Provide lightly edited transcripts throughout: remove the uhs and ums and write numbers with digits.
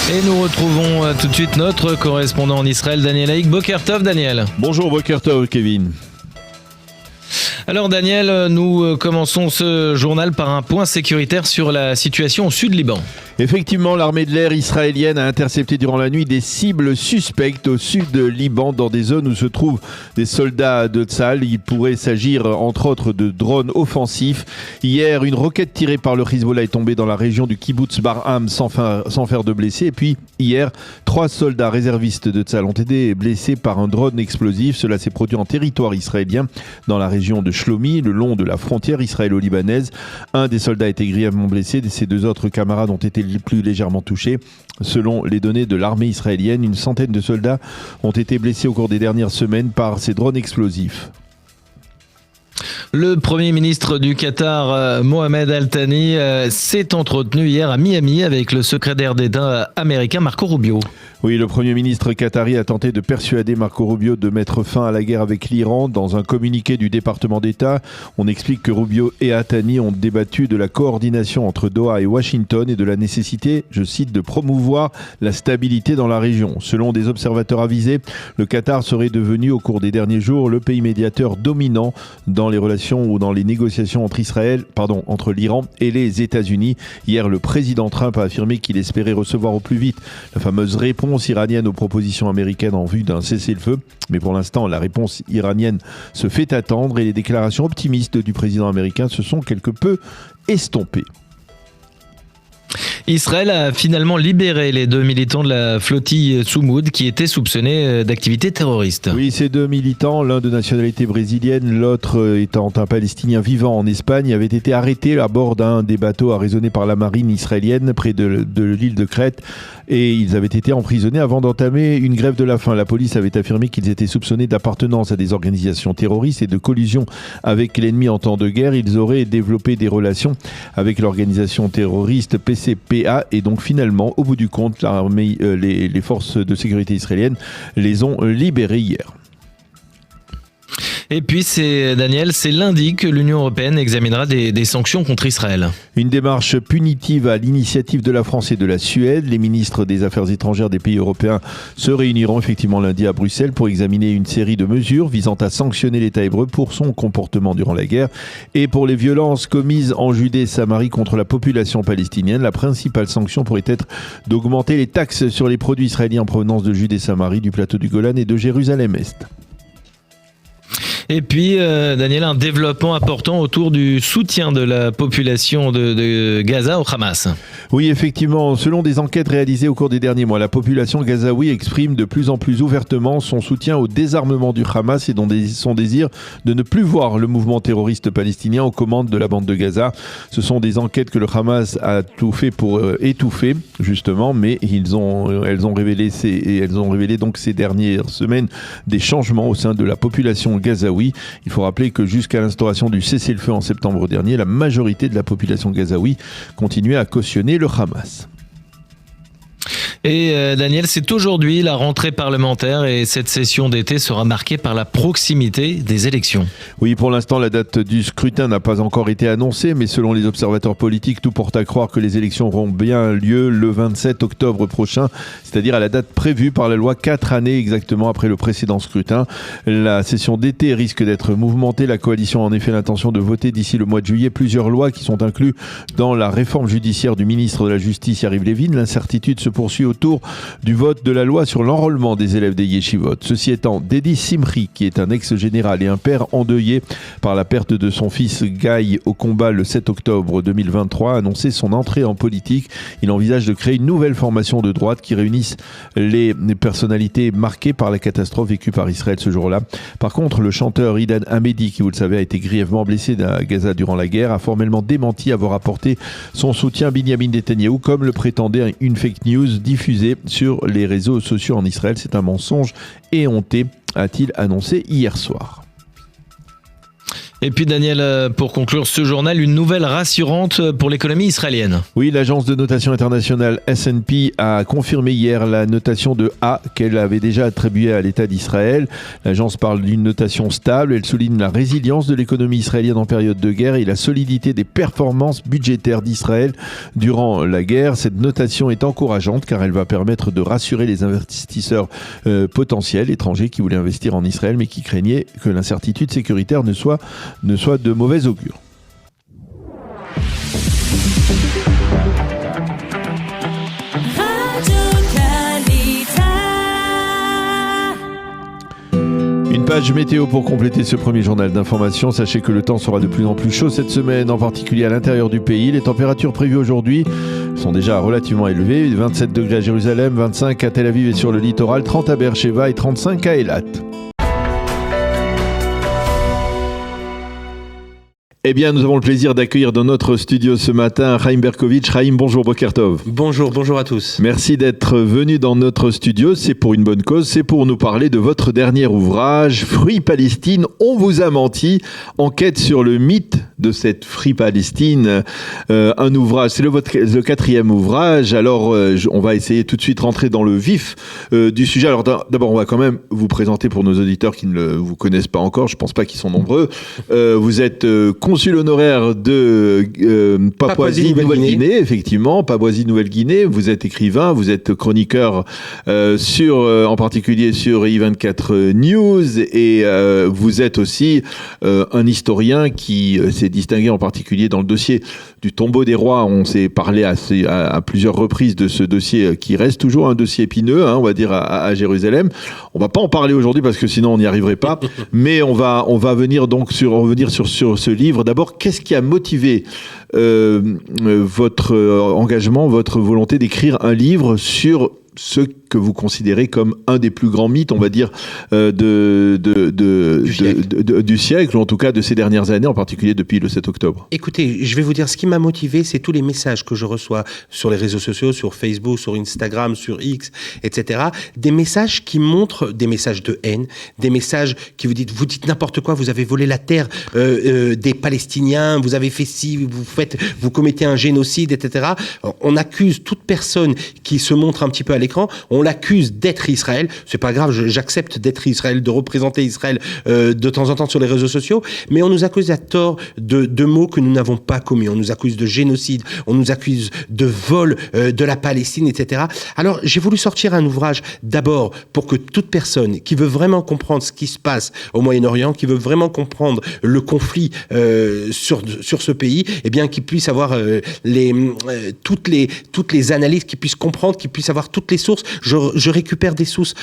Et nous retrouvons tout de suite notre correspondant en Israël, Daniel Haïk. Boker Tov, Daniel. Bonjour, Boker Tov, Kevin. Alors Daniel, nous commençons ce journal par un point sécuritaire sur la situation au sud Liban. Effectivement, l'armée de l'air israélienne a intercepté durant la nuit des cibles suspectes au sud de Liban, dans des zones où se trouvent des soldats de Tsahal. Il pourrait s'agir entre autres de drones offensifs. Hier, une roquette tirée par le Hezbollah est tombée dans la région du kibbutz Barham sans faire de blessés. Et puis hier, 3 soldats réservistes de Tsahal ont été blessés par un drone explosif. Cela s'est produit en territoire israélien dans la région de Shlomi, le long de la frontière israélo-libanaise. Un des soldats a été grièvement blessé. Ses 2 autres camarades ont été plus légèrement touchés. Selon les données de l'armée israélienne, une centaine de soldats ont été blessés au cours des dernières semaines par ces drones explosifs. Le Premier ministre du Qatar, Mohamed Al-Thani, s'est entretenu hier à Miami avec le secrétaire d'État américain Marco Rubio. Oui, le Premier ministre qatari a tenté de persuader Marco Rubio de mettre fin à la guerre avec l'Iran. Dans un communiqué du département d'État, on explique que Rubio et Al-Thani ont débattu de la coordination entre Doha et Washington et de la nécessité, je cite, de promouvoir la stabilité dans la région. Selon des observateurs avisés, le Qatar serait devenu au cours des derniers jours le pays médiateur dominant dans les relations ou dans les négociations entre l'Iran et les États-Unis. Hier, le président Trump a affirmé qu'il espérait recevoir au plus vite la fameuse réponse iranienne aux propositions américaines en vue d'un cessez-le-feu. Mais pour l'instant, la réponse iranienne se fait attendre et les déclarations optimistes du président américain se sont quelque peu estompées. Israël a finalement libéré les 2 militants de la flottille Soumoud qui étaient soupçonnés d'activités terroristes. Oui, ces 2 militants, l'un de nationalité brésilienne, l'autre étant un Palestinien vivant en Espagne, avaient été arrêtés à bord d'un des bateaux arraisonnés par la marine israélienne près de l'île de Crète et ils avaient été emprisonnés avant d'entamer une grève de la faim. La police avait affirmé qu'ils étaient soupçonnés d'appartenance à des organisations terroristes et de collusion avec l'ennemi en temps de guerre. Ils auraient développé des relations avec l'organisation terroriste PCPA et donc finalement, au bout du compte, l'armée, les forces de sécurité israéliennes les ont libérés hier. Et puis, Daniel, c'est lundi que l'Union européenne examinera des sanctions contre Israël. Une démarche punitive à l'initiative de la France et de la Suède. Les ministres des Affaires étrangères des pays européens se réuniront effectivement lundi à Bruxelles pour examiner une série de mesures visant à sanctionner l'État hébreu pour son comportement durant la guerre et pour les violences commises en Judée et Samarie contre la population palestinienne. La principale sanction pourrait être d'augmenter les taxes sur les produits israéliens en provenance de Judée et Samarie, du plateau du Golan et de Jérusalem-Est. Et puis, Daniel, un développement important autour du soutien de la population de Gaza au Hamas. Oui, effectivement, selon des enquêtes réalisées au cours des derniers mois, la population gazaoui exprime de plus en plus ouvertement son soutien au désarmement du Hamas et son désir de ne plus voir le mouvement terroriste palestinien aux commandes de la bande de Gaza. Ce sont des enquêtes que le Hamas a tout fait pour étouffer, justement, mais elles ont révélé donc ces dernières semaines des changements au sein de la population gazaoui. Il faut rappeler que jusqu'à l'instauration du cessez-le-feu en septembre dernier, la majorité de la population gazaoui continuait à cautionner le Hamas. Et Daniel, c'est aujourd'hui la rentrée parlementaire et cette session d'été sera marquée par la proximité des élections. Oui, pour l'instant, la date du scrutin n'a pas encore été annoncée, mais selon les observateurs politiques, tout porte à croire que les élections auront bien lieu le 27 octobre prochain, c'est-à-dire à la date prévue par la loi 4 années exactement après le précédent scrutin. La session d'été risque d'être mouvementée. La coalition a en effet l'intention de voter d'ici le mois de juillet plusieurs lois qui sont incluses dans la réforme judiciaire du ministre de la Justice, Yariv Levin. L'incertitude se poursuit autour du vote de la loi sur l'enrôlement des élèves des yeshivot. Ceci étant, Dedi Simri, qui est un ex-général et un père endeuillé par la perte de son fils Guy au combat le 7 octobre 2023, a annoncé son entrée en politique. Il envisage de créer une nouvelle formation de droite qui réunisse les personnalités marquées par la catastrophe vécue par Israël ce jour-là. Par contre, le chanteur Idan Hamedi, qui vous le savez a été grièvement blessé à Gaza durant la guerre, a formellement démenti avoir apporté son soutien à Binyamin Netanyahou, comme le prétendait une fake news diffusée sur les réseaux sociaux en Israël. C'est un mensonge éhonté, a-t-il annoncé hier soir. Et puis Daniel, pour conclure ce journal, une nouvelle rassurante pour l'économie israélienne. Oui, l'agence de notation internationale S&P a confirmé hier la notation de A qu'elle avait déjà attribuée à l'État d'Israël. L'agence parle d'une notation stable. Elle souligne la résilience de l'économie israélienne en période de guerre et la solidité des performances budgétaires d'Israël durant la guerre. Cette notation est encourageante car elle va permettre de rassurer les investisseurs potentiels étrangers qui voulaient investir en Israël mais qui craignaient que l'incertitude sécuritaire ne soit de mauvais augure. Une page météo pour compléter ce premier journal d'information. Sachez que le temps sera de plus en plus chaud cette semaine, en particulier à l'intérieur du pays. Les températures prévues aujourd'hui sont déjà relativement élevées. 27 degrés à Jérusalem, 25 à Tel Aviv et sur le littoral, 30 à Beersheva et 35 à Eilat. Eh bien, nous avons le plaisir d'accueillir dans notre studio ce matin Chaim Berkovitch. Chaim, bonjour, Boker Tov. Bonjour à tous. Merci d'être venu dans notre studio. C'est pour une bonne cause, c'est pour nous parler de votre dernier ouvrage, Free Palestine, on vous a menti. Enquête sur le mythe de cette Free Palestine. Un ouvrage, c'est le 4e ouvrage. Alors, on va essayer tout de suite rentrer dans le vif du sujet. Alors, d'abord, on va quand même vous présenter pour nos auditeurs qui ne vous connaissent pas encore. Je ne pense pas qu'ils sont nombreux. Vous êtes consul honoraire de Papouasie-Nouvelle-Guinée, effectivement, Papouasie-Nouvelle-Guinée. Vous êtes écrivain, vous êtes chroniqueur en particulier sur I24 News, et vous êtes aussi un historien qui s'est distingué en particulier dans le dossier du tombeau des rois. On s'est parlé à plusieurs reprises de ce dossier qui reste toujours un dossier épineux, on va dire, à Jérusalem. On va pas en parler aujourd'hui parce que sinon on n'y arriverait pas, mais on va revenir sur ce livre. D'abord, qu'est-ce qui a motivé votre engagement, votre volonté d'écrire un livre sur ce que vous considérez comme un des plus grands mythes, on va dire, du siècle, ou en tout cas de ces dernières années, en particulier depuis le 7 octobre. Écoutez, je vais vous dire, ce qui m'a motivé, c'est tous les messages que je reçois sur les réseaux sociaux, sur Facebook, sur Instagram, sur X, etc. Des messages qui montrent des messages de haine, des messages qui vous dites n'importe quoi, vous avez volé la terre des Palestiniens, vous avez fait ci, vous commettez un génocide, etc. On accuse toute personne qui se montre un petit peu à l'écran, on l'accuse d'être Israël. C'est pas grave, j'accepte d'être Israël, de représenter Israël de temps en temps sur les réseaux sociaux, mais on nous accuse à tort de mots que nous n'avons pas commis. On nous accuse de génocide, on nous accuse de vol de la Palestine, etc. Alors, j'ai voulu sortir un ouvrage d'abord pour que toute personne qui veut vraiment comprendre ce qui se passe au Moyen-Orient, qui veut vraiment comprendre le conflit sur ce pays, eh bien, qu'il puisse avoir toutes les analyses, qu'il puisse comprendre, qu'il puisse avoir toutes les sources. Je récupère des sources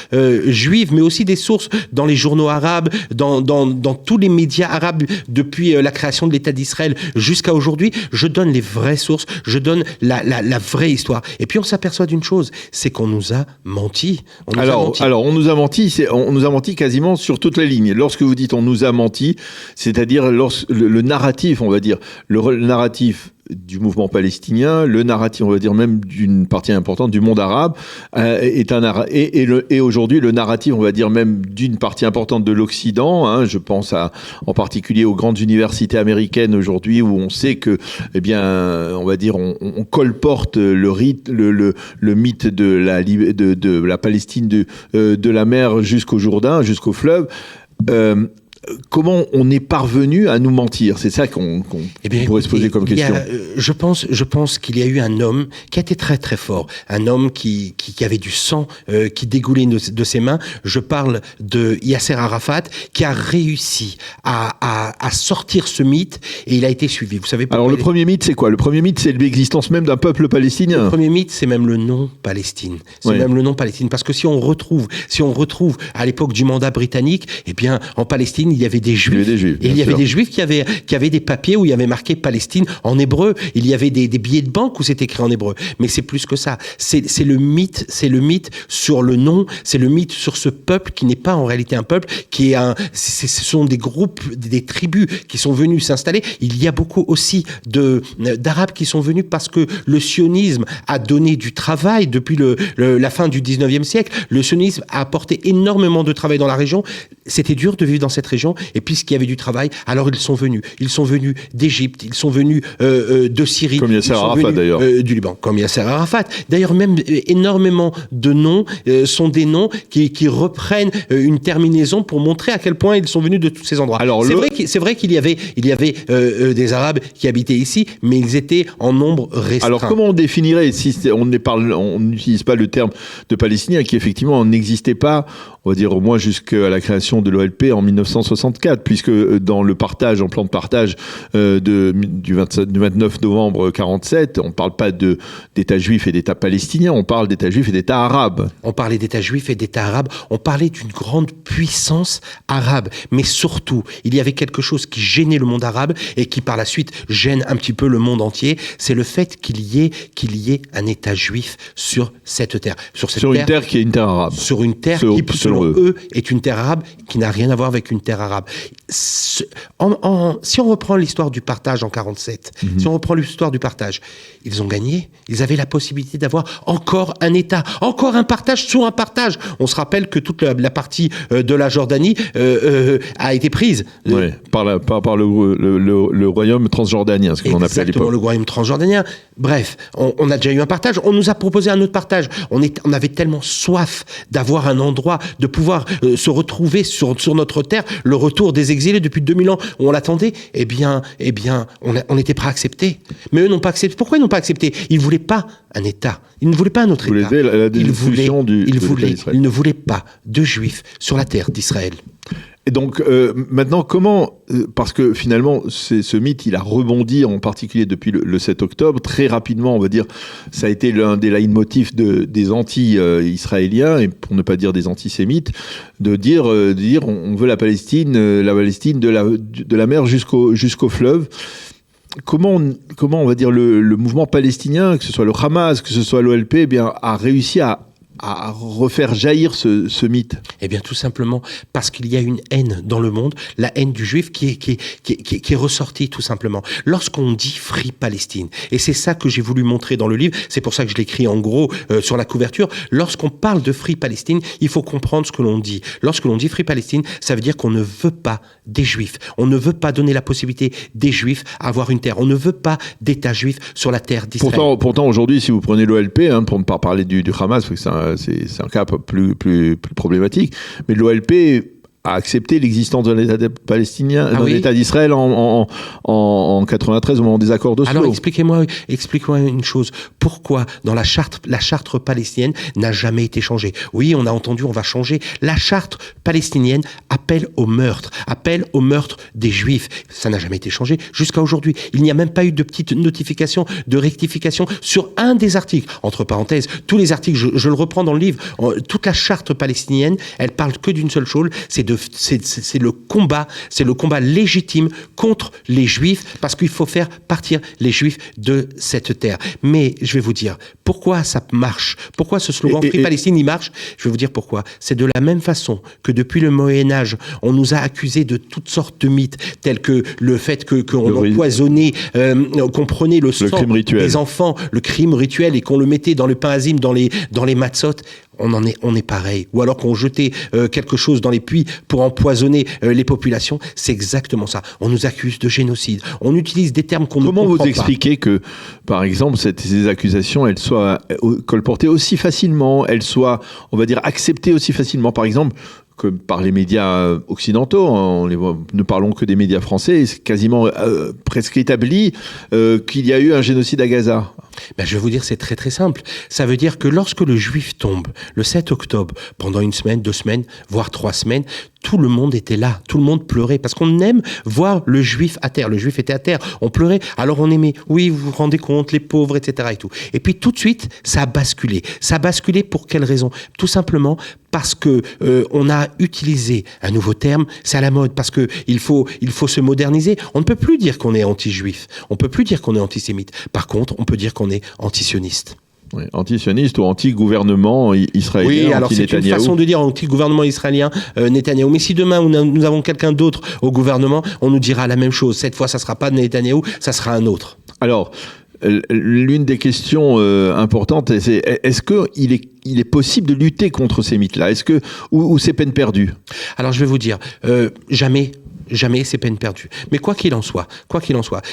juives, mais aussi des sources dans les journaux arabes, dans tous les médias arabes depuis la création de l'État d'Israël jusqu'à aujourd'hui. Je donne les vraies sources, je donne la vraie histoire. Et puis on s'aperçoit d'une chose, c'est qu'on nous a menti. Alors on nous a menti quasiment sur toute la ligne. Lorsque vous dites on nous a menti, c'est-à-dire le narratif, on va dire, le narratif du mouvement palestinien, le narratif, on va dire même d'une partie importante du monde arabe, et aujourd'hui le narratif, on va dire même d'une partie importante de l'Occident. Je pense en particulier aux grandes universités américaines aujourd'hui, où on sait que, eh bien, on va dire, on colporte le mythe de la Palestine de la mer jusqu'au Jourdain, jusqu'au fleuve. Comment on est parvenu à nous mentir? C'est ça qu'on pourrait se poser comme question. Je pense qu'il y a eu un homme qui a été très très fort, un homme qui avait du sang qui dégoulait de ses mains. Je parle de Yasser Arafat, qui a réussi à sortir ce mythe, et il a été suivi. Vous savez. Alors le premier mythe, c'est quoi? Le premier mythe, c'est l'existence même d'un peuple palestinien. Le premier mythe, c'est même le nom Palestine. Même le nom Palestine, parce que si on retrouve à l'époque du mandat britannique, eh bien en Palestine il y avait des Juifs. Il y avait des Juifs qui avaient des papiers où il y avait marqué Palestine en hébreu. Il y avait des billets de banque où c'était écrit en hébreu. Mais c'est plus que ça. C'est le mythe sur le nom. C'est le mythe sur ce peuple qui n'est pas en réalité un peuple, qui est ce sont des groupes, des tribus qui sont venus s'installer. Il y a beaucoup aussi d'Arabes qui sont venus parce que le sionisme a donné du travail depuis la fin du 19e siècle. Le sionisme a apporté énormément de travail dans la région. C'était dur de vivre dans cette région. région. Et puisqu'il y avait du travail, alors ils sont venus. Ils sont venus d'Égypte, ils sont venus de Syrie. Comme Yasser Arafat d'ailleurs. Du Liban, comme Yasser Arafat. D'ailleurs, même énormément de noms sont des noms qui reprennent une terminaison pour montrer à quel point ils sont venus de tous ces endroits. Alors, c'est vrai qu'il y avait des Arabes qui habitaient ici, mais ils étaient en nombre restreint. Alors comment on définirait, si on n'utilise pas le terme de Palestinien, qui effectivement n'existait pas, on va dire au moins jusqu'à la création de l'OLP en 1964, puisque dans le partage, en plan de partage du 29 novembre 1947, on ne parle pas d'État juif et d'État palestinien, on parle d'État juif et d'État arabe. On parlait d'État juif et d'État arabe, on parlait d'une grande puissance arabe, mais surtout, il y avait quelque chose qui gênait le monde arabe et qui par la suite gêne un petit peu le monde entier, c'est le fait qu'il y ait un État juif sur cette terre. Sur une terre qui est une terre arabe. Sur une terre qui, selon eux, est une terre arabe qui n'a rien à voir avec une terre arabe. Si on reprend l'histoire du partage en 1947, si on reprend l'histoire du partage, ils ont gagné. Ils avaient la possibilité d'avoir encore un État, encore un partage sur un partage. On se rappelle que toute la partie de la Jordanie a été prise. Oui, par le royaume transjordanien, ce que l'on appelait à l'époque. Exactement, le royaume transjordanien. Bref, on a déjà eu un partage. On nous a proposé un autre partage. On avait tellement soif d'avoir un endroit, de pouvoir se retrouver sur notre terre, le retour des exilés depuis 2000 ans où on l'attendait. Eh bien, on était prêt à accepter. Mais eux n'ont pas accepté. Pourquoi ils n'ont pas accepté? Ils ne voulaient pas un État. Ils ne voulaient pas un autre État. Ils ne voulaient pas de Juifs sur la terre d'Israël. Et donc, maintenant, comment... parce que finalement, ce mythe, il a rebondi, en particulier depuis le 7 octobre. Très rapidement, on va dire, ça a été l'un des leitmotifs des anti-israéliens, et pour ne pas dire des antisémites, de dire on veut la Palestine de la mer jusqu'au fleuve. Comment on va dire, le mouvement palestinien, que ce soit le Hamas, que ce soit l'OLP, eh bien, a réussi à refaire jaillir ce mythe? Eh bien, tout simplement parce qu'il y a une haine dans le monde, la haine du juif qui est ressortie, tout simplement. Lorsqu'on dit Free Palestine, et c'est ça que j'ai voulu montrer dans le livre, c'est pour ça que je l'écris en gros sur la couverture, lorsqu'on parle de Free Palestine, il faut comprendre ce que l'on dit. Lorsque l'on dit Free Palestine, ça veut dire qu'on ne veut pas des juifs. On ne veut pas donner la possibilité des juifs à avoir une terre. On ne veut pas d'État juif sur la terre d'Israël. Pourtant aujourd'hui, si vous prenez l'OLP, pour ne pas parler du Hamas, parce que c'est un cas plus problématique, mais l'OLP a accepté l'existence d'un État palestinien, d'un État d'Israël en 93 au moment des accords d'Oslo. Alors expliquez-moi une chose. Pourquoi dans la charte palestinienne n'a jamais été changée? Oui, on a entendu, on va changer. La charte palestinienne appelle au meurtre des Juifs. Ça n'a jamais été changé jusqu'à aujourd'hui. Il n'y a même pas eu de petite notification de rectification sur un des articles. Entre parenthèses, tous les articles, je le reprends dans le livre, toute la charte palestinienne, elle parle que d'une seule chose, c'est le combat légitime contre les Juifs, parce qu'il faut faire partir les Juifs de cette terre. Mais je vais vous dire, pourquoi ça marche? Pourquoi ce slogan Free Palestine, il marche? Je vais vous dire pourquoi. C'est de la même façon que depuis le Moyen-Âge, on nous a accusés de toutes sortes de mythes, tels que le fait qu'on empoisonnait, qu'on prenait le sang des enfants, le crime rituel, et qu'on le mettait dans le pain azim, dans les matzot. On est pareil. Ou alors qu'on jetait quelque chose dans les puits pour empoisonner les populations. C'est exactement ça. On nous accuse de génocide. On utilise des termes qu'on ne comprend pas. Comment vous expliquez que, par exemple, ces accusations, elles soient colportées aussi facilement, elles soient, on va dire, acceptées aussi facilement? Par exemple, que par les médias occidentaux, ne parlons que des médias français, c'est quasiment presque établi qu'il y a eu un génocide à Gaza. Ben, je vais vous dire, c'est très très simple. Ça veut dire que lorsque le juif tombe, le 7 octobre, pendant une semaine, 2 semaines, voire 3 semaines, tout le monde était là, tout le monde pleurait, parce qu'on aime voir le juif à terre. Le juif était à terre, on pleurait, alors on aimait, oui, vous vous rendez compte, les pauvres, etc. et tout. Et puis tout de suite, ça a basculé. Ça a basculé pour quelle raison? Tout simplement parce que on a utilisé un nouveau terme, c'est à la mode, parce que il faut se moderniser. On ne peut plus dire qu'on est anti-juif, on ne peut plus dire qu'on est antisémite. Par contre, on peut dire qu'on est anti-sioniste. Oui, anti-sioniste ou anti-gouvernement israélien. Oui, alors c'est une façon de dire anti-gouvernement israélien Netanyahou. Mais si demain nous avons quelqu'un d'autre au gouvernement, on nous dira la même chose. Cette fois, ça ne sera pas Netanyahou, ça sera un autre. Alors, L'une des questions importantes, c'est est-ce qu'il est possible de lutter contre ces mythes-là? Ou c'est peine perdue? Alors je vais vous dire, jamais c'est peine perdue. Mais quoi qu'il en soit,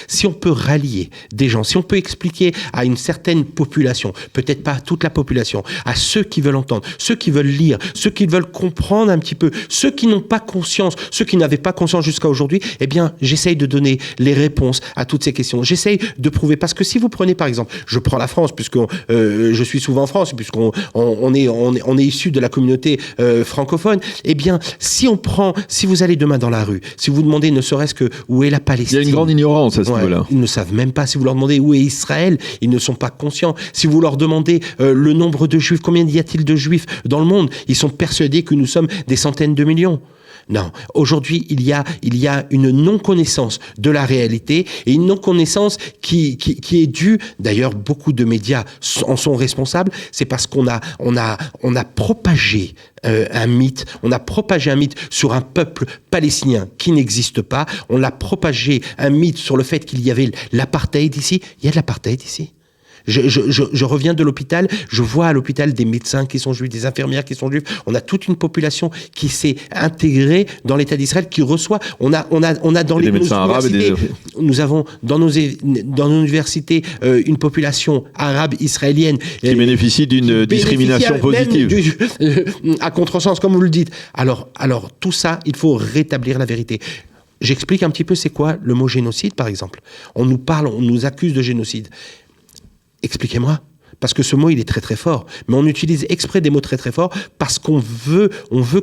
si on peut rallier des gens, si on peut expliquer à une certaine population, peut-être pas à toute la population, à ceux qui veulent entendre, ceux qui veulent lire, ceux qui veulent comprendre un petit peu, ceux qui n'ont pas conscience, ceux qui n'avaient pas conscience jusqu'à aujourd'hui, eh bien, j'essaye de donner les réponses à toutes ces questions. J'essaye de prouver, parce que si vous prenez par exemple, je prends la France, puisque je suis souvent en France, puisqu'on est issu de la communauté francophone, eh bien, si vous allez demain dans la rue, si vous demandez ne serait-ce que où est la Palestine... Il y a une grande ignorance à ce niveau-là. Ils ne savent même pas. Si vous leur demandez où est Israël, ils ne sont pas conscients. Si vous leur demandez le nombre de juifs, combien y a-t-il de juifs dans le monde, ils sont persuadés que nous sommes des centaines de millions. Non, aujourd'hui, il y a une non-connaissance de la réalité et une non-connaissance qui est due, d'ailleurs, beaucoup de médias en sont responsables, c'est parce qu'on a propagé un mythe, sur un peuple palestinien qui n'existe pas, on a propagé un mythe sur le fait qu'il y avait l'apartheid ici, il y a de l'apartheid ici. Je reviens de l'hôpital, je vois à l'hôpital des médecins qui sont juifs, des infirmières qui sont juifs. On a toute une population qui s'est intégrée dans l'État d'Israël, qui reçoit. On a dans les médecins arabes nous avons dans nos universités une population arabe israélienne qui bénéficie d'une discrimination positive. À contresens, comme vous le dites. Alors tout ça, il faut rétablir la vérité. J'explique un petit peu c'est quoi le mot génocide, par exemple. On nous accuse de génocide. Expliquez-moi. Parce que ce mot, il est très très fort. Mais on utilise exprès des mots très très forts parce qu'on veut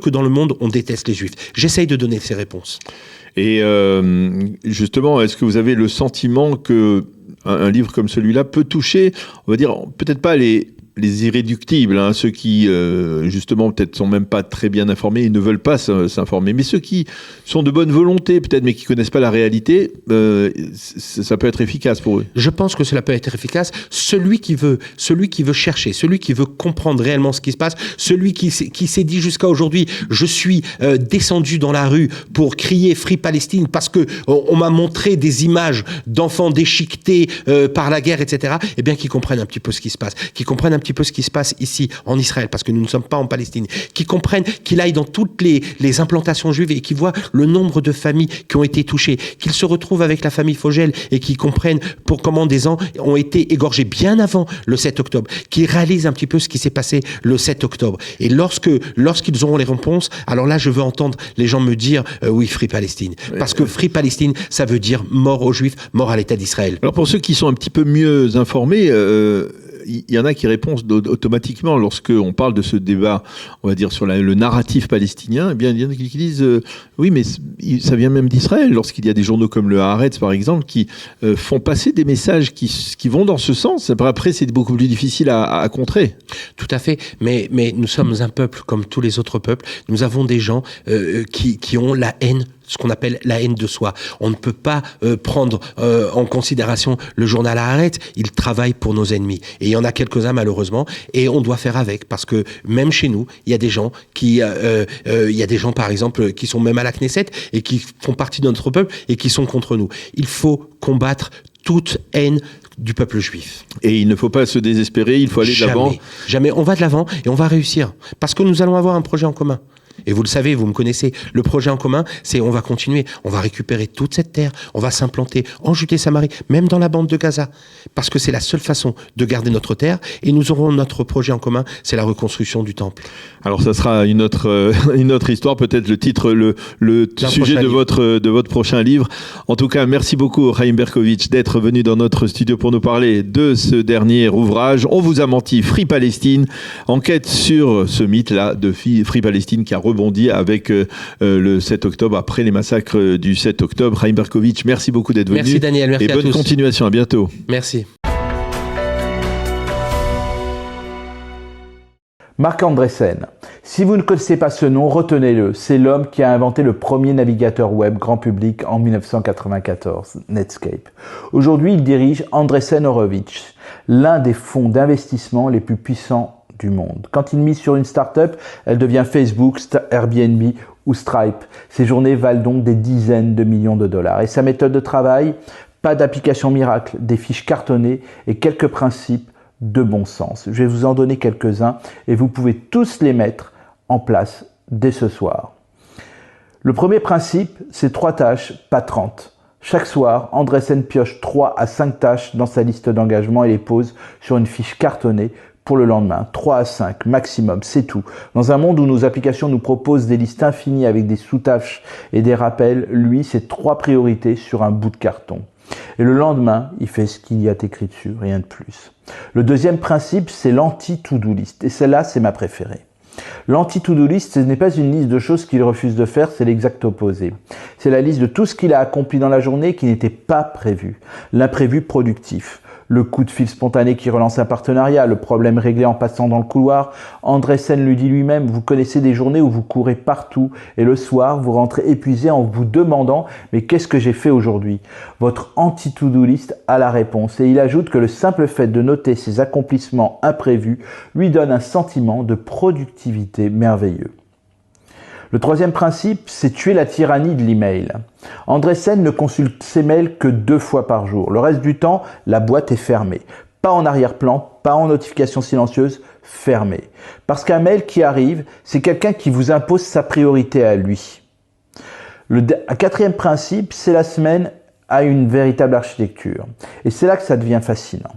que dans le monde, on déteste les juifs. J'essaye de donner ces réponses. Et justement, est-ce que vous avez le sentiment que un livre comme celui-là peut toucher, on va dire, peut-être pas les irréductibles, hein, ceux qui, justement, peut-être sont même pas très bien informés et ne veulent pas s'informer, mais ceux qui sont de bonne volonté, peut-être, mais qui connaissent pas la réalité, ça peut être efficace pour eux. Je pense que cela peut être efficace. Celui qui veut chercher, celui qui veut comprendre réellement ce qui se passe, celui qui s'est dit jusqu'à aujourd'hui, je suis descendu dans la rue pour crier Free Palestine parce que on m'a montré des images d'enfants déchiquetés par la guerre, etc. Eh bien, qu'ils comprennent un petit peu ce qui se passe, qu'ils comprennent un petit peu ce qui se passe ici en Israël, parce que nous ne sommes pas en Palestine, qui comprennent, qu'il aille dans toutes les implantations juives et qui voient le nombre de familles qui ont été touchées, qu'ils se retrouvent avec la famille Fogel et qui comprennent comment des gens ont été égorgés bien avant le 7 octobre, qui réalisent un petit peu ce qui s'est passé le 7 octobre. Et lorsqu'ils auront les réponses, alors là, je veux entendre les gens me dire oui, Free Palestine. Parce que Free Palestine, ça veut dire mort aux Juifs, mort à l'État d'Israël. Alors pour ceux qui sont un petit peu mieux informés, il y en a qui répondent automatiquement lorsqu'on parle de ce débat, on va dire, sur le narratif palestinien. Eh bien, il y en a qui disent oui, mais ça vient même d'Israël. Lorsqu'il y a des journaux comme le Haaretz, par exemple, qui font passer des messages qui vont dans ce sens. Après, c'est beaucoup plus difficile à contrer. Tout à fait. Mais nous sommes un peuple comme tous les autres peuples. Nous avons des gens qui ont la haine, ce qu'on appelle la haine de soi. On ne peut pas prendre en considération le journal Haaretz. Il travaille pour nos ennemis. Et il y en a quelques-uns, malheureusement, et on doit faire avec. Parce que même chez nous, il y a des gens par exemple, qui sont même à la Knesset et qui font partie de notre peuple et qui sont contre nous. Il faut combattre toute haine du peuple juif. Et il ne faut pas se désespérer, il faut aller de l'avant. Jamais. On va de l'avant et on va réussir. Parce que nous allons avoir un projet en commun. Et vous le savez, vous me connaissez, le projet en commun, c'est on va continuer, on va récupérer toute cette terre, on va s'implanter en Judée-Samarie, même dans la bande de Gaza, parce que c'est la seule façon de garder notre terre, et nous aurons notre projet en commun, c'est la reconstruction du temple. Alors ça sera une autre histoire, peut-être le titre, le sujet de votre prochain livre. En tout cas, merci beaucoup Chaim Berkovitch d'être venu dans notre studio pour nous parler de ce dernier ouvrage. On vous a menti, Free Palestine, enquête sur ce mythe-là de Free Palestine qui a rebondi avec le 7 octobre, après les massacres du 7 octobre. Chaim Berkovitch, merci beaucoup d'être venu. Merci Daniel, merci à tous. Et bonne continuation, à bientôt. Merci. Marc Andreessen. Si vous ne connaissez pas ce nom, retenez-le. C'est l'homme qui a inventé le premier navigateur web grand public en 1994, Netscape. Aujourd'hui, il dirige Andreessen Horowitz, l'un des fonds d'investissement les plus puissants du monde. Quand il mise sur une start-up, elle devient Facebook, Airbnb ou Stripe. Ses journées valent donc des dizaines de millions de dollars. Et sa méthode de travail ? Pas d'application miracle, des fiches cartonnées et quelques principes de bon sens. Je vais vous en donner quelques-uns et vous pouvez tous les mettre en place dès ce soir. Le premier principe, c'est 3 tâches, pas 30. Chaque soir, Andreessen pioche 3 à 5 tâches dans sa liste d'engagement et les pose sur une fiche cartonnée pour le lendemain. 3 à 5 maximum, c'est tout. Dans un monde où nos applications nous proposent des listes infinies avec des sous-tâches et des rappels, lui, c'est 3 priorités sur un bout de carton. Et le lendemain, il fait ce qu'il y a écrit dessus, rien de plus. Le deuxième principe, c'est l'anti-to-do list. Et celle-là, c'est ma préférée. L'anti-to-do list, ce n'est pas une liste de choses qu'il refuse de faire, c'est l'exact opposé. C'est la liste de tout ce qu'il a accompli dans la journée qui n'était pas prévu. L'imprévu productif. Le coup de fil spontané qui relance un partenariat, le problème réglé en passant dans le couloir. Andreessen lui dit lui-même, vous connaissez des journées où vous courez partout et le soir, vous rentrez épuisé en vous demandant « mais qu'est-ce que j'ai fait aujourd'hui ?» Votre anti-to-do list a la réponse et il ajoute que le simple fait de noter ses accomplissements imprévus lui donne un sentiment de productivité merveilleux. Le troisième principe, c'est tuer la tyrannie de l'email. Andreessen ne consulte ses mails que 2 fois par jour. Le reste du temps, la boîte est fermée. Pas en arrière-plan, pas en notification silencieuse, fermée. Parce qu'un mail qui arrive, c'est quelqu'un qui vous impose sa priorité à lui. Le quatrième principe, c'est la semaine a une véritable architecture. Et c'est là que ça devient fascinant.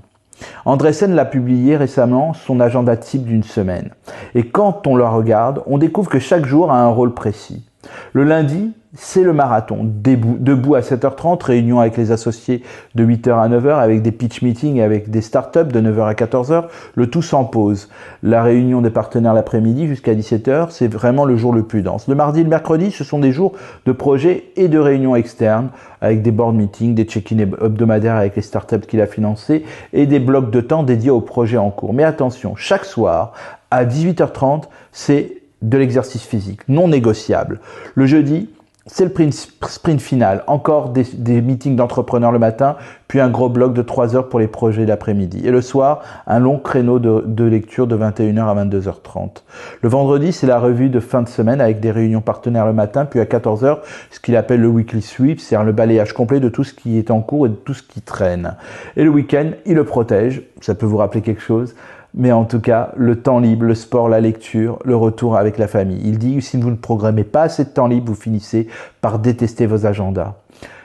Andreessen l'a publié récemment, son agenda type d'une semaine. Et quand on le regarde, on découvre que chaque jour a un rôle précis. Le lundi, c'est le marathon. Debout à 7h30, réunion avec les associés de 8h à 9h, avec des pitch meetings avec des startups de 9h à 14h, le tout sans pause. La réunion des partenaires l'après-midi jusqu'à 17h, c'est vraiment le jour le plus dense. Le mardi et le mercredi, ce sont des jours de projets et de réunions externes, avec des board meetings, des check-in hebdomadaires avec les startups qu'il a financées et des blocs de temps dédiés aux projets en cours. Mais attention, chaque soir, à 18h30, c'est de l'exercice physique, non négociable. Le jeudi, c'est le sprint final. Encore des meetings d'entrepreneurs le matin, puis un gros bloc de 3 heures pour les projets l'après-midi. Et le soir, un long créneau de lecture de 21h à 22h30. Le vendredi, c'est la revue de fin de semaine avec des réunions partenaires le matin, puis à 14h, ce qu'il appelle le weekly sweep, c'est le balayage complet de tout ce qui est en cours et de tout ce qui traîne. Et le week-end, il le protège. Ça peut vous rappeler quelque chose. Mais en tout cas, le temps libre, le sport, la lecture, le retour avec la famille. Il dit, si vous ne programmez pas assez de temps libre, vous finissez par détester vos agendas.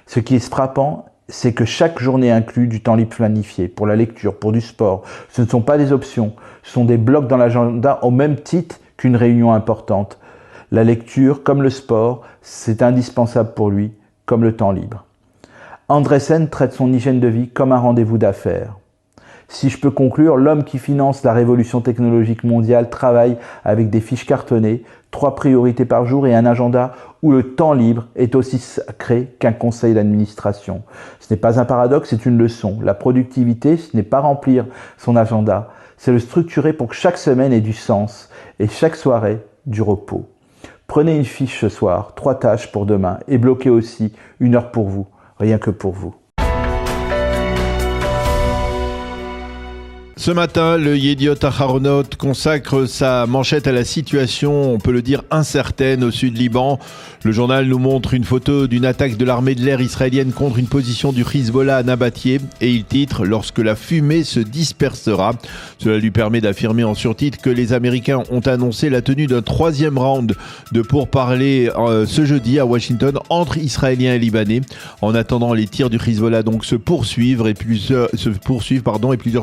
Ce qui est frappant, c'est que chaque journée inclut du temps libre planifié pour la lecture, pour du sport. Ce ne sont pas des options, ce sont des blocs dans l'agenda au même titre qu'une réunion importante. La lecture, comme le sport, c'est indispensable pour lui, comme le temps libre. Andreessen traite son hygiène de vie comme un rendez-vous d'affaires. Si je peux conclure, l'homme qui finance la révolution technologique mondiale travaille avec des fiches cartonnées, 3 priorités par jour et un agenda où le temps libre est aussi sacré qu'un conseil d'administration. Ce n'est pas un paradoxe, c'est une leçon. La productivité, ce n'est pas remplir son agenda, c'est le structurer pour que chaque semaine ait du sens et chaque soirée du repos. Prenez une fiche ce soir, 3 tâches pour demain et bloquez aussi 1 heure pour vous, rien que pour vous. Ce matin, le Yediot Aharonot consacre sa manchette à la situation, on peut le dire, incertaine au sud Liban. Le journal nous montre une photo d'une attaque de l'armée de l'air israélienne contre une position du Hezbollah à Nabatieh et il titre « Lorsque la fumée se dispersera ». Cela lui permet d'affirmer en surtitre que les Américains ont annoncé la tenue d'un 3e round de pourparlers ce jeudi à Washington entre Israéliens et Libanais. En attendant, les tirs du Hezbollah donc se poursuivent et plusieurs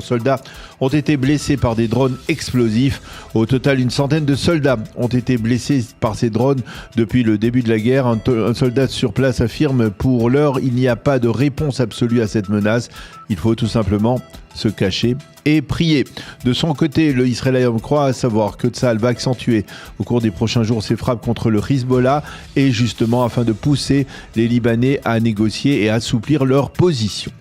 soldats ont été blessés par des drones explosifs. Au total, une centaine de soldats ont été blessés par ces drones depuis le début de la guerre. Un soldat sur place affirme « Pour l'heure, il n'y a pas de réponse absolue à cette menace. Il faut tout simplement se cacher et prier ». De son côté, le Israël croit à savoir que Tsahal va accentuer au cours des prochains jours ses frappes contre le Hezbollah et justement afin de pousser les Libanais à négocier et assouplir leur position.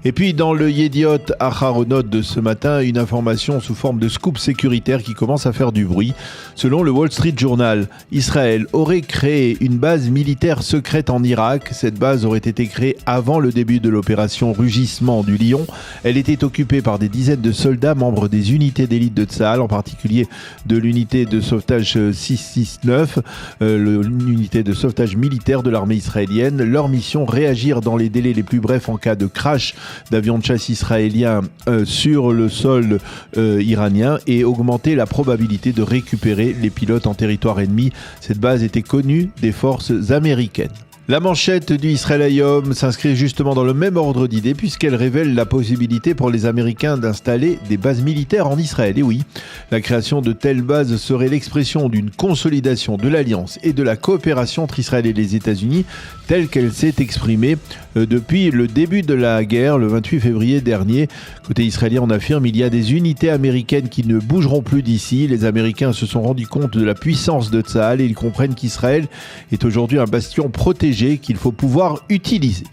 Et puis dans le Yediot Aharonot de ce matin, une information sous forme de scoop sécuritaire qui commence à faire du bruit. Selon le Wall Street Journal, Israël aurait créé une base militaire secrète en Irak. Cette base aurait été créée avant le début de l'opération Rugissement du Lion. Elle était occupée par des dizaines de soldats membres des unités d'élite de Tsahal, en particulier de l'unité de sauvetage 669, l'unité de sauvetage militaire de l'armée israélienne. Leur mission, réagir dans les délais les plus brefs en cas de crash d'avions de chasse israéliens sur le sol iranien et augmenter la probabilité de récupérer les pilotes en territoire ennemi. Cette base était connue des forces américaines. La manchette du Israël Hayom s'inscrit justement dans le même ordre d'idées puisqu'elle révèle la possibilité pour les Américains d'installer des bases militaires en Israël. Et oui, la création de telles bases serait l'expression d'une consolidation de l'alliance et de la coopération entre Israël et les États-Unis telle qu'elle s'est exprimée depuis le début de la guerre, le 28 février dernier. Côté israélien, on affirme qu'il y a des unités américaines qui ne bougeront plus d'ici. Les Américains se sont rendus compte de la puissance de Tsahal et ils comprennent qu'Israël est aujourd'hui un bastion protégé qu'il faut pouvoir utiliser.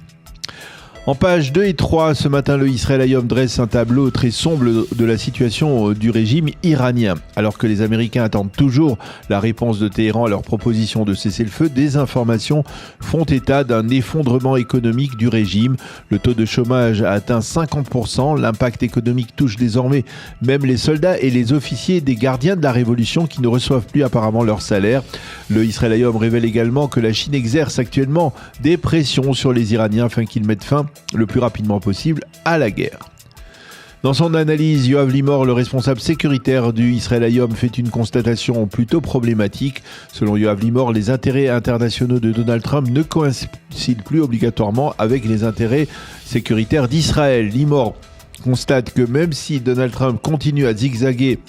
En pages 2 et 3, ce matin, le Israël Hayom dresse un tableau très sombre de la situation du régime iranien. Alors que les Américains attendent toujours la réponse de Téhéran à leur proposition de cessez-le-feu, des informations font état d'un effondrement économique du régime. Le taux de chômage a atteint 50%. L'impact économique touche désormais même les soldats et les officiers des gardiens de la révolution qui ne reçoivent plus apparemment leur salaire. Le Israël Hayom révèle également que la Chine exerce actuellement des pressions sur les Iraniens afin qu'ils mettent fin le plus rapidement possible à la guerre. Dans son analyse, Yoav Limor, le responsable sécuritaire du Israël Hayom, fait une constatation plutôt problématique. Selon Yoav Limor, les intérêts internationaux de Donald Trump ne coïncident plus obligatoirement avec les intérêts sécuritaires d'Israël. Limor constate que même si Donald Trump continue à zigzaguer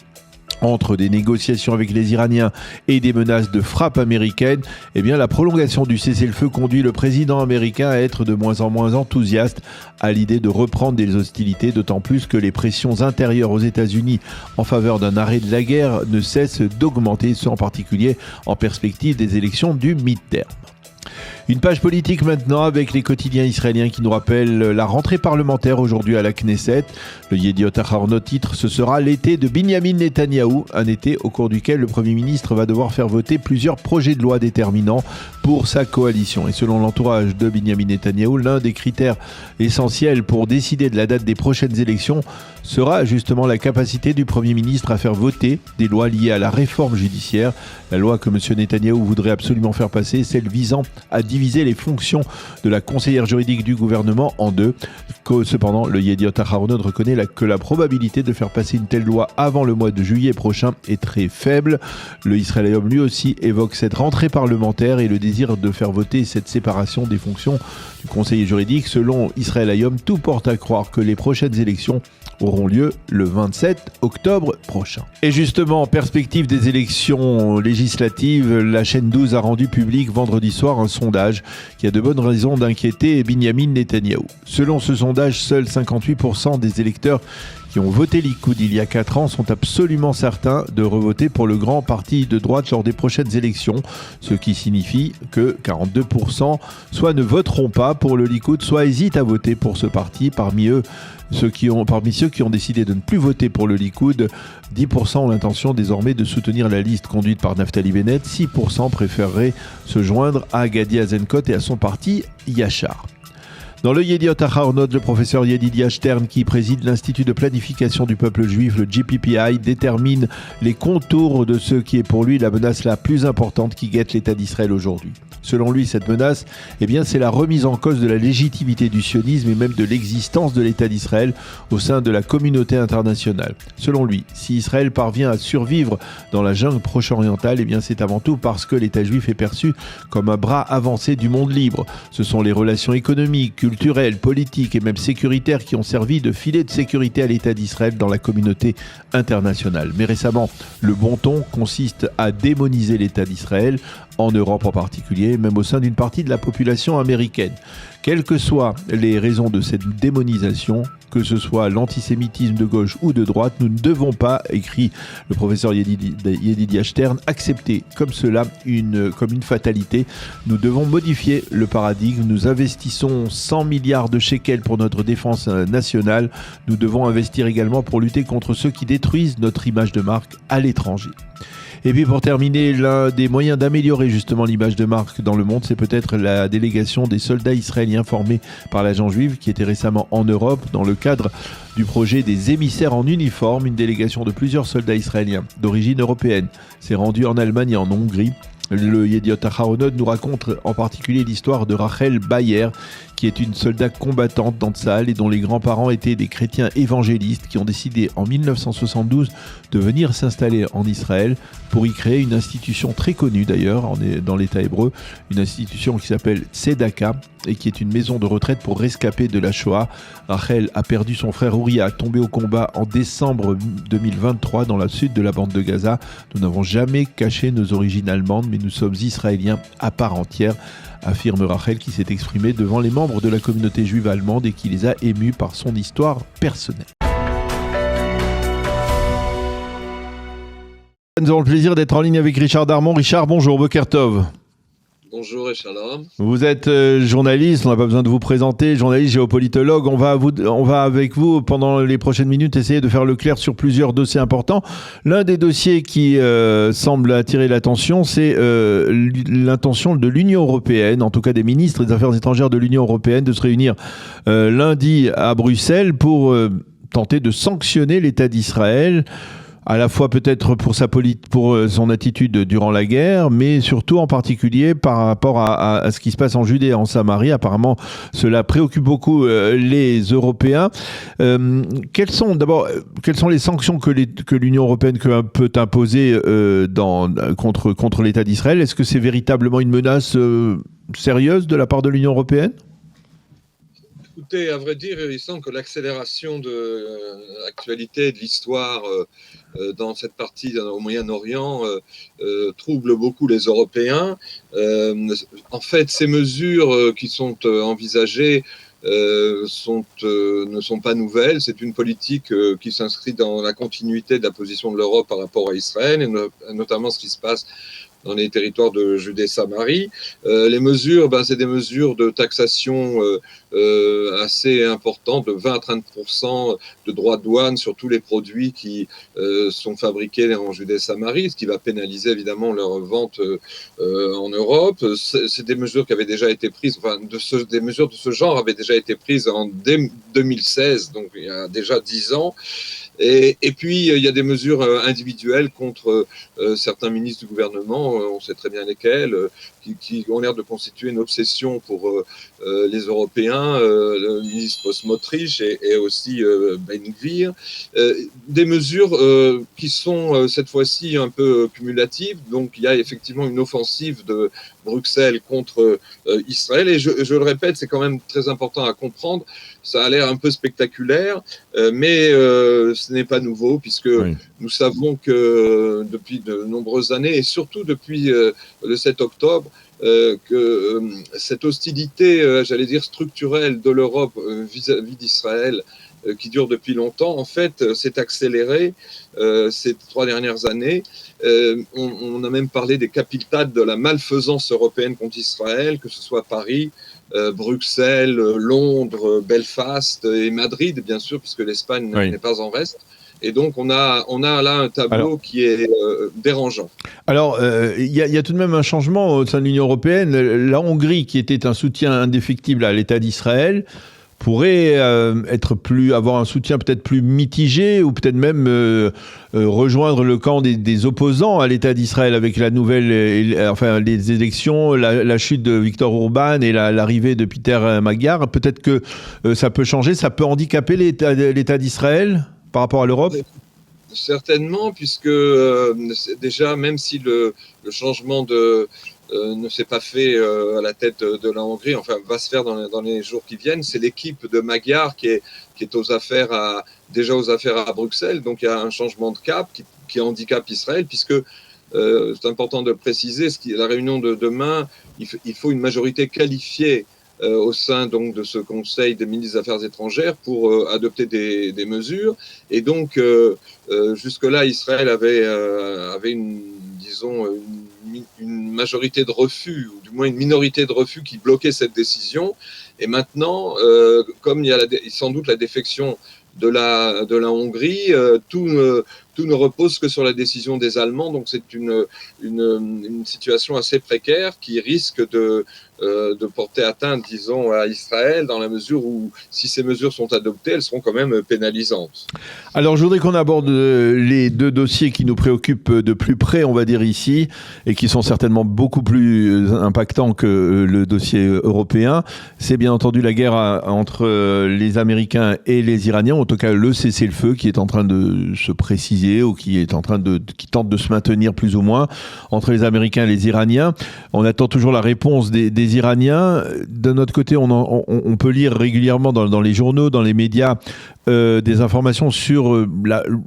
entre des négociations avec les Iraniens et des menaces de frappe américaines, eh bien la prolongation du cessez-le-feu conduit le président américain à être de moins en moins enthousiaste à l'idée de reprendre des hostilités, d'autant plus que les pressions intérieures aux États-Unis en faveur d'un arrêt de la guerre ne cessent d'augmenter, en particulier en perspective des élections du mid-term. Une page politique maintenant avec les quotidiens israéliens qui nous rappellent la rentrée parlementaire aujourd'hui à la Knesset. Le Yediot Aharonot titre « Ce sera l'été de Binyamin Netanyahou », un été au cours duquel le Premier ministre va devoir faire voter plusieurs projets de loi déterminants pour sa coalition. Et selon l'entourage de Binyamin Netanyahou, l'un des critères essentiels pour décider de la date des prochaines élections sera justement la capacité du Premier ministre à faire voter des lois liées à la réforme judiciaire. La loi que M. Netanyahou voudrait absolument faire passer, celle visant à diviser les fonctions de la conseillère juridique du gouvernement en deux. Cependant, le Yediot Aharonot reconnaît que la probabilité de faire passer une telle loi avant le mois de juillet prochain est très faible. Le Israël Hayom lui aussi évoque cette rentrée parlementaire et le désir de faire voter cette séparation des fonctions du conseiller juridique. Selon Israël Hayom, tout porte à croire que les prochaines élections auront lieu le 27 octobre prochain. Et justement, en perspective des élections législatives, la chaîne 12 a rendu public vendredi soir un sondage qui a de bonnes raisons d'inquiéter Binyamin Netanyahou. Selon ce sondage, seuls 58% des électeurs qui ont voté Likoud il y a 4 ans sont absolument certains de revoter pour le grand parti de droite lors des prochaines élections, ce qui signifie que 42% soit ne voteront pas pour le Likoud, soit hésitent à voter pour ce parti. Parmi ceux qui ont décidé de ne plus voter pour le Likoud, 10% ont l'intention désormais de soutenir la liste conduite par Naftali Bennett, 6% préféreraient se joindre à Gadi Eisenkot et à son parti Yachar. Dans le Yediot Aharonot, le professeur Yedidia Stern, qui préside l'Institut de planification du peuple juif, le JPPI, détermine les contours de ce qui est pour lui la menace la plus importante qui guette l'État d'Israël aujourd'hui. Selon lui, cette menace, c'est la remise en cause de la légitimité du sionisme et même de l'existence de l'État d'Israël au sein de la communauté internationale. Selon lui, si Israël parvient à survivre dans la jungle proche-orientale, c'est avant tout parce que l'État juif est perçu comme un bras avancé du monde libre. Ce sont les relations économiques, culturelles, politiques et même sécuritaires qui ont servi de filet de sécurité à l'État d'Israël dans la communauté internationale. Mais récemment, le bon ton consiste à démoniser l'État d'Israël, en Europe en particulier, même au sein d'une partie de la population américaine. Quelles que soient les raisons de cette démonisation, que ce soit l'antisémitisme de gauche ou de droite, nous ne devons pas, écrit le professeur Yedidia Stern, accepter comme cela comme une fatalité. Nous devons modifier le paradigme. Nous investissons 100 milliards de shekels pour notre défense nationale. Nous devons investir également pour lutter contre ceux qui détruisent notre image de marque à l'étranger. Et puis pour terminer, l'un des moyens d'améliorer justement l'image de marque dans le monde, c'est peut-être la délégation des soldats israéliens formés par l'agent juif qui était récemment en Europe dans le cadre du projet des émissaires en uniforme. Une délégation de plusieurs soldats israéliens d'origine européenne s'est rendue en Allemagne et en Hongrie. Le Yediot Aharonot nous raconte en particulier l'histoire de Rachel Bayer, qui est une soldat combattante d'Antsal et dont les grands-parents étaient des chrétiens évangélistes qui ont décidé en 1972 de venir s'installer en Israël pour y créer une institution très connue d'ailleurs dans l'État hébreu, une institution qui s'appelle Tzedaka et qui est une maison de retraite pour rescapés de la Shoah. Rachel a perdu son frère Uriah, tombé au combat en décembre 2023 dans le sud de la bande de Gaza. Nous n'avons jamais caché nos origines allemandes, mais nous sommes israéliens à part entière, affirme Rachel, qui s'est exprimée devant les membres de la communauté juive allemande et qui les a émus par son histoire personnelle. Nous avons le plaisir d'être en ligne avec Richard Darmon. Richard, bonjour, Boker Tov. Bonjour et shalom. Vous êtes journaliste, on n'a pas besoin de vous présenter, journaliste, géopolitologue. On va avec vous pendant les prochaines minutes essayer de faire le clair sur plusieurs dossiers importants. L'un des dossiers qui semble attirer l'attention, c'est l'intention de l'Union européenne, en tout cas des ministres des Affaires étrangères de l'Union européenne, de se réunir lundi à Bruxelles pour tenter de sanctionner l'État d'Israël. À la fois peut-être pour son attitude durant la guerre, mais surtout en particulier par rapport à ce qui se passe en Judée et en Samarie. Apparemment, cela préoccupe beaucoup les Européens. Quelles sont les sanctions que l'Union européenne peut imposer contre l'État d'Israël ? Est-ce que c'est véritablement une menace sérieuse de la part de l'Union européenne ? Écoutez, à vrai dire, il semble que l'accélération de l'actualité, de l'histoire dans cette partie au Moyen-Orient trouble beaucoup les Européens. En fait, ces mesures qui sont envisagées ne sont pas nouvelles. C'est une politique qui s'inscrit dans la continuité de la position de l'Europe par rapport à Israël, et notamment ce qui se passe dans les territoires de Judée-Samarie. Les mesures, c'est des mesures de taxation assez importantes, de 20 à 30% de droits de douane sur tous les produits qui sont fabriqués en Judée-Samarie, ce qui va pénaliser évidemment leur vente en Europe. C'est des mesures qui avaient déjà été prises, des mesures de ce genre avaient déjà été prises dès 2016, donc il y a déjà 10 ans. Et puis, il y a des mesures individuelles contre certains ministres du gouvernement, on sait très bien lesquels, qui ont l'air de constituer une obsession pour les Européens, le ministre Smotrich et aussi Ben Gvir. Des mesures qui sont cette fois-ci un peu cumulatives. Donc, il y a effectivement une offensive de Bruxelles contre Israël. Et je le répète, c'est quand même très important à comprendre. Ça a l'air un peu spectaculaire, mais ce n'est pas nouveau, puisque nous savons que depuis de nombreuses années, et surtout depuis le 7 octobre, que cette hostilité, j'allais dire structurelle de l'Europe vis-à-vis d'Israël, qui dure depuis longtemps, en fait, s'est accélérée ces 3 dernières années. On a même parlé des capitales de la malfaisance européenne contre Israël, que ce soit Paris, Bruxelles, Londres, Belfast et Madrid, bien sûr, puisque l'Espagne n'est pas en reste. Et donc, on a là un tableau qui est dérangeant. Alors, il y a tout de même un changement au sein de l'Union européenne. La Hongrie, qui était un soutien indéfectible à l'État d'Israël, pourrait avoir un soutien peut-être plus mitigé ou peut-être même rejoindre le camp des opposants à l'État d'Israël avec la nouvelle, les élections, la chute de Viktor Orban et l'arrivée de Peter Magyar. Peut-être que ça peut changer, ça peut handicaper l'État d'Israël par rapport à l'Europe ? Certainement, puisque déjà, même si le changement ne s'est pas fait à la tête de la Hongrie, va se faire dans les jours qui viennent, c'est l'équipe de Magyar qui est déjà aux affaires à Bruxelles. Donc il y a un changement de cap qui handicape Israël, puisque c'est important de préciser, la réunion de demain, il faut une majorité qualifiée au sein donc de ce Conseil des ministres des Affaires étrangères pour adopter des mesures. Et donc, jusque-là, Israël avait une majorité de refus, ou du moins une minorité de refus qui bloquait cette décision. Et maintenant, comme il y a sans doute la défection de la Hongrie, tout ne repose que sur la décision des Allemands. Donc c'est une situation assez précaire qui risque de porter atteinte, disons, à Israël, dans la mesure où, si ces mesures sont adoptées, elles seront quand même pénalisantes. Alors, je voudrais qu'on aborde les deux dossiers qui nous préoccupent de plus près, on va dire ici, et qui sont certainement beaucoup plus impactants que le dossier européen. C'est bien entendu la guerre entre les Américains et les Iraniens, en tout cas le cessez-le-feu qui est en train de se préciser ou qui tente de se maintenir plus ou moins entre les Américains et les Iraniens. On attend toujours la réponse des Iraniens. De notre côté, on peut lire régulièrement dans les journaux, dans les médias, des informations sur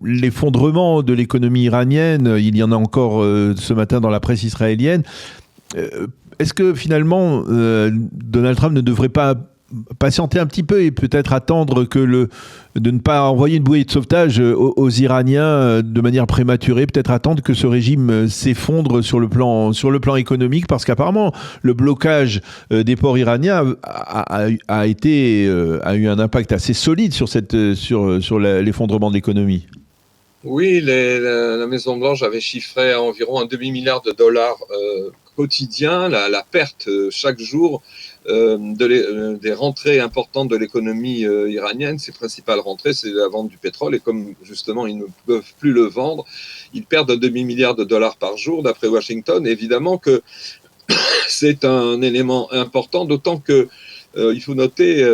l'effondrement de l'économie iranienne. Il y en a encore ce matin dans la presse israélienne. Est-ce que finalement, Donald Trump ne devrait pas patienter un petit peu et peut-être attendre de ne pas envoyer une bouée de sauvetage aux Iraniens de manière prématurée, peut-être attendre que ce régime s'effondre sur le plan économique, parce qu'apparemment le blocage des ports iraniens a eu un impact assez solide sur l'effondrement de l'économie. Oui, la Maison-Blanche avait chiffré à environ $1,5 milliard quotidien la perte chaque jour des rentrées importantes de l'économie iranienne. Ses principales rentrées, c'est la vente du pétrole, et comme justement ils ne peuvent plus le vendre, ils perdent $1,5 milliard par jour d'après Washington. Évidemment que c'est un élément important, d'autant que il faut noter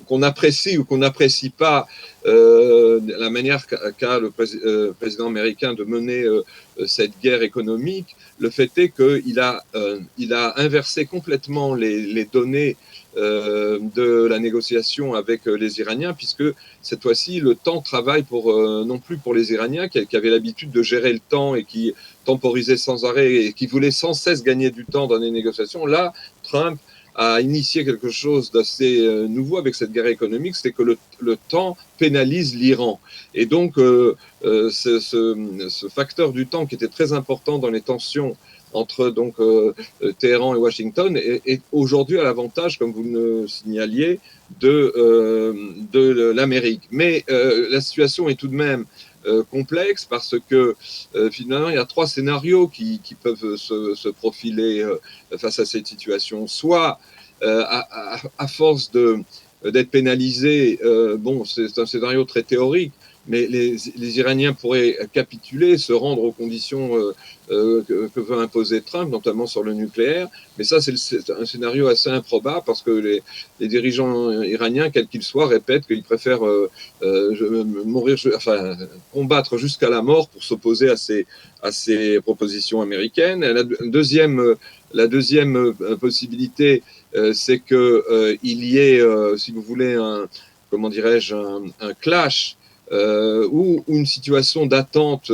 qu'on apprécie ou qu'on n'apprécie pas la manière qu'a le président américain de mener cette guerre économique. Le fait est qu'il a inversé complètement les données de la négociation avec les Iraniens, puisque cette fois-ci, le temps travaille non plus pour les Iraniens qui avaient l'habitude de gérer le temps et qui temporisaient sans arrêt et qui voulaient sans cesse gagner du temps dans les négociations. Là, Trump a initié quelque chose d'assez nouveau avec cette guerre économique, c'est que le temps pénalise l'Iran. Et donc, ce facteur du temps qui était très important dans les tensions entre Téhéran et Washington est aujourd'hui à l'avantage, comme vous le signaliez, de l'Amérique. Mais la situation est tout de même complexe, parce que finalement il y a 3 scénarios qui peuvent se profiler face à cette situation. Soit à force d'être pénalisés, c'est un scénario très théorique, mais les Iraniens pourraient capituler, se rendre aux conditions que veut imposer Trump, notamment sur le nucléaire. Mais ça, c'est un scénario assez improbable, parce que les dirigeants iraniens, quels qu'ils soient, répètent qu'ils préfèrent combattre jusqu'à la mort pour s'opposer à ces propositions américaines. La deuxième possibilité, c'est qu'il y ait, si vous voulez, un clash ou une situation d'attente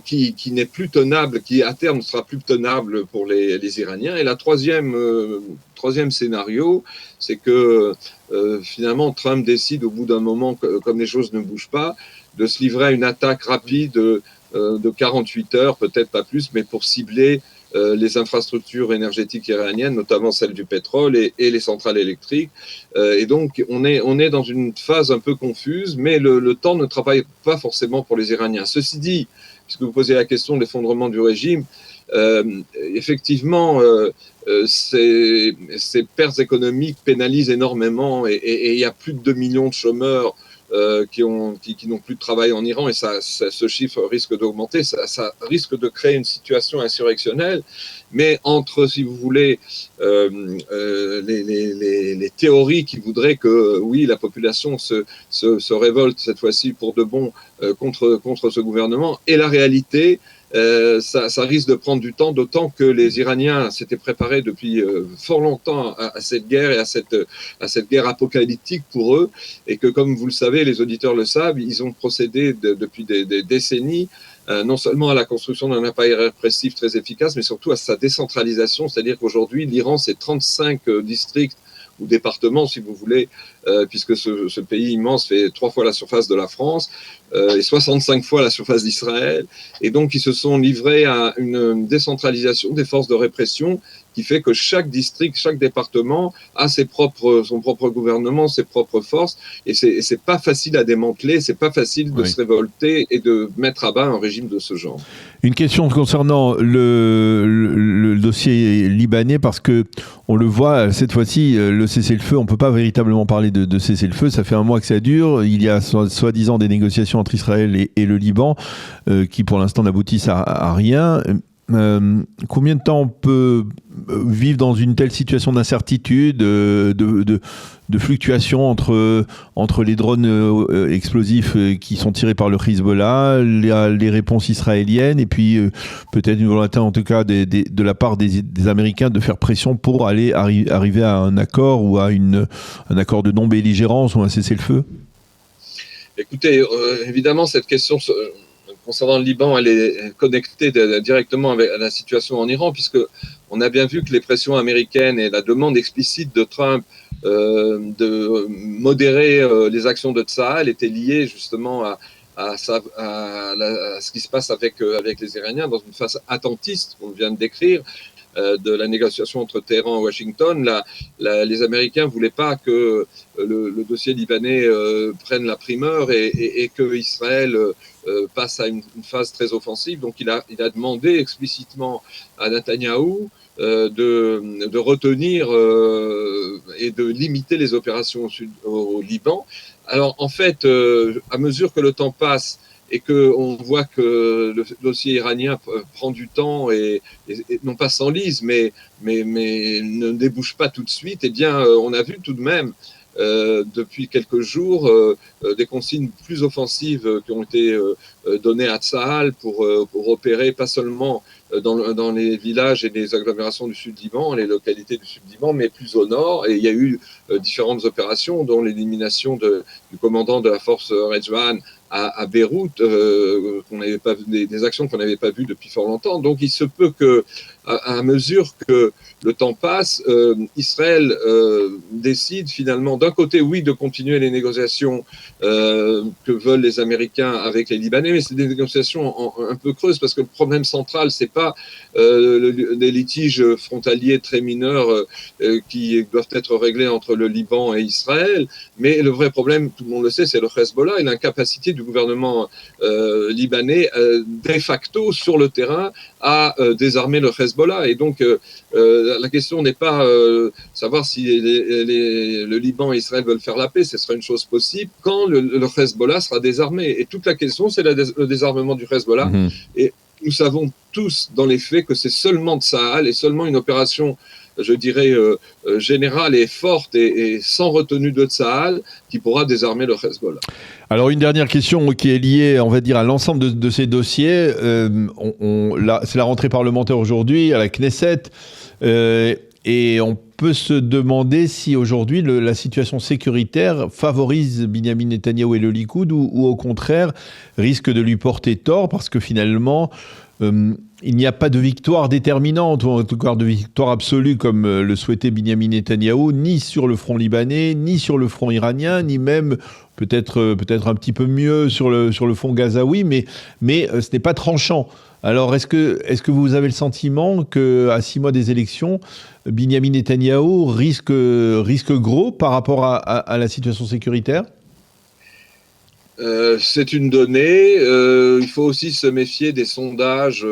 qui n'est plus tenable, qui à terme ne sera plus tenable pour les Iraniens. Et la troisième scénario, c'est que finalement Trump décide au bout d'un moment, comme les choses ne bougent pas, de se livrer à une attaque rapide de 48 heures, peut-être pas plus, mais pour cibler les infrastructures énergétiques iraniennes, notamment celles du pétrole et les centrales électriques. Et donc, on est dans une phase un peu confuse, mais le temps ne travaille pas forcément pour les Iraniens. Ceci dit, puisque vous posez la question de l'effondrement du régime, effectivement, ces pertes économiques pénalisent énormément, et il y a plus de 2 millions de chômeurs qui n'ont plus de travail en Iran, et ce chiffre risque d'augmenter. Ça risque de créer une situation insurrectionnelle. Mais entre, si vous voulez, les théories qui voudraient que oui, la population se révolte cette fois-ci pour de bon contre ce gouvernement, et la réalité, ça risque de prendre du temps, d'autant que les Iraniens s'étaient préparés depuis fort longtemps à cette guerre et à cette guerre apocalyptique pour eux, et que, comme vous le savez, les auditeurs le savent, ils ont procédé depuis des décennies non seulement à la construction d'un appareil répressif très efficace, mais surtout à sa décentralisation, c'est-à-dire qu'aujourd'hui, l'Iran, c'est 35 districts ou départements, si vous voulez, puisque ce pays immense fait 3 fois la surface de la France et 65 fois la surface d'Israël. Et donc, ils se sont livrés à une décentralisation des forces de répression qui fait que chaque district, chaque département a son propre gouvernement, ses propres forces. Et c'est pas facile à démanteler, c'est pas facile de se révolter et de mettre à bas un régime de ce genre. Une question concernant le dossier libanais, parce que on le voit, cette fois-ci, le cessez-le-feu, on ne peut pas véritablement parler de cessez-le-feu. Ça fait un mois que ça dure. Il y a soi-disant des négociations entre Israël et le Liban qui, pour l'instant, n'aboutissent à rien. Combien de temps on peut vivre dans une telle situation d'incertitude, de fluctuation entre les drones explosifs qui sont tirés par le Hezbollah, les réponses israéliennes, et puis peut-être une volonté en tout cas de la part des Américains de faire pression pour arriver à un accord ou à un accord de non-belligérance ou un cessez-le-feu? Écoutez, évidemment, cette question concernant le Liban, elle est connectée directement avec la situation en Iran, puisque on a bien vu que les pressions américaines et la demande explicite de Trump de modérer les actions de Tsahal étaient liées justement à ce qui se passe avec les Iraniens dans une phase attentiste qu'on vient de décrire. De la négociation entre Téhéran et Washington, les Américains ne voulaient pas que le dossier libanais prenne la primeur et que Israël passe à une phase très offensive. Donc il a demandé explicitement à Netanyahou de retenir et de limiter les opérations au Liban. Alors en fait, à mesure que le temps passe, et qu'on voit que le dossier iranien prend du temps et non pas s'enlise, mais ne débouche pas tout de suite, eh bien, on a vu tout de même depuis quelques jours des consignes plus offensives qui ont été données à Tsahal pour opérer pas seulement dans les villages et les agglomérations du Sud-Liban, les localités du Sud-Liban, mais plus au nord. Et il y a eu différentes opérations, dont l'élimination du commandant de la force Rejvan à Beyrouth, qu'on n'avait pas des actions qu'on n'avait pas vues depuis fort longtemps. Donc il se peut que, à mesure que le temps passe, Israël décide finalement, d'un côté, oui, de continuer les négociations que veulent les Américains avec les Libanais, mais c'est des négociations un peu creuses, parce que le problème central, c'est pas des litiges frontaliers très mineurs qui doivent être réglés entre le Liban et Israël, mais le vrai problème, tout le monde le sait, c'est le Hezbollah et l'incapacité du gouvernement libanais de facto sur le terrain à désarmer le Hezbollah. Et donc la question n'est pas savoir si le Liban et Israël veulent faire la paix, ce sera une chose possible quand le Hezbollah sera désarmé. Et toute la question, c'est le désarmement du Hezbollah. Et nous savons tous dans les faits que c'est seulement Tsahal et seulement une opération, je dirais, générale et forte et sans retenue de Tsahal qui pourra désarmer le Hezbollah. Alors une dernière question qui est liée, on va dire, à l'ensemble de ces dossiers. C'est la rentrée parlementaire aujourd'hui à la Knesset, et on peut se demander si aujourd'hui la situation sécuritaire favorise Binyamin Netanyahou et le Likoud ou au contraire risque de lui porter tort, parce que finalement il n'y a pas de victoire déterminante, ou en tout cas de victoire absolue comme le souhaitait Binyamin Netanyahou, ni sur le front libanais, ni sur le front iranien, ni même peut-être un petit peu mieux sur le front gazaoui, mais ce n'est pas tranchant. Alors est-ce que vous avez le sentiment qu'à 6 mois des élections, Binyamin Netanyahou risque gros par rapport à la situation sécuritaire ? C'est une donnée. Il faut aussi se méfier des sondages.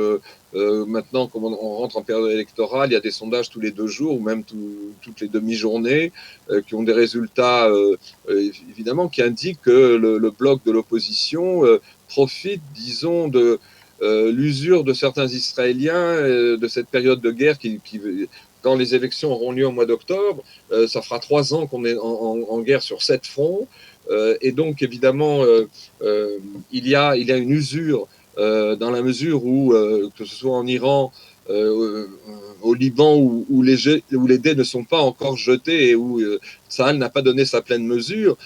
Maintenant, comme on rentre en période électorale, il y a des sondages tous les 2 jours ou même toutes les demi-journées qui ont des résultats, évidemment, qui indiquent que le bloc de l'opposition profite, disons, de l'usure de certains Israéliens de cette période de guerre qui quand les élections auront lieu au mois d'octobre, ça fera 3 ans qu'on est en guerre sur 7 fronts. Et donc, évidemment, il y a une usure dans la mesure où, que ce soit en Iran au Liban où les dés ne sont pas encore jetés et où Tsahal n'a pas donné sa pleine mesure,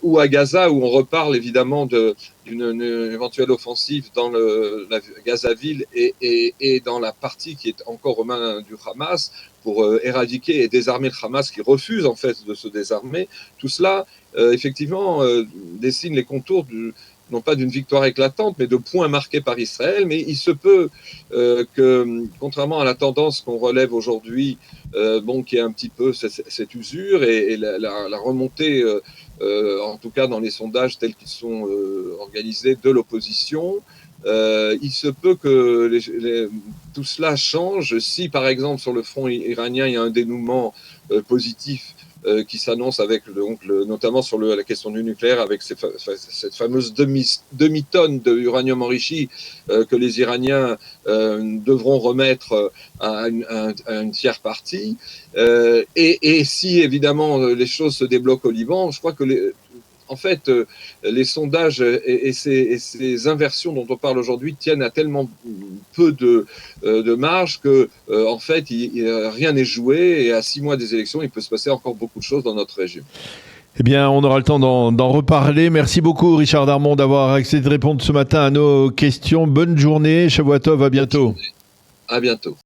ou à Gaza où on reparle évidemment d'une éventuelle offensive dans la Gaza-ville et dans la partie qui est encore aux mains du Hamas pour éradiquer et désarmer le Hamas qui refuse en fait de se désarmer. Tout cela, effectivement, dessine les contours non pas d'une victoire éclatante, mais de points marqués par Israël. Mais il se peut que, contrairement à la tendance qu'on relève aujourd'hui, qui est un petit peu cette usure et la remontée, en tout cas dans les sondages tels qu'ils sont organisés, de l'opposition, il se peut que tout cela change si, par exemple, sur le front iranien, il y a un dénouement positif qui s'annonce avec notamment sur la question du nucléaire, avec cette fameuse demi-tonne d'uranium enrichi que les Iraniens devront remettre à une tiers partie. Et si évidemment les choses se débloquent au Liban, je crois que en fait, les sondages et ces inversions dont on parle aujourd'hui tiennent à tellement peu de marge que, en fait, rien n'est joué. Et à 6 mois des élections, il peut se passer encore beaucoup de choses dans notre région. Eh bien, on aura le temps d'en reparler. Merci beaucoup, Richard Darmon, d'avoir accepté de répondre ce matin à nos questions. Bonne journée. Shavuot Tov, à bientôt. À bientôt.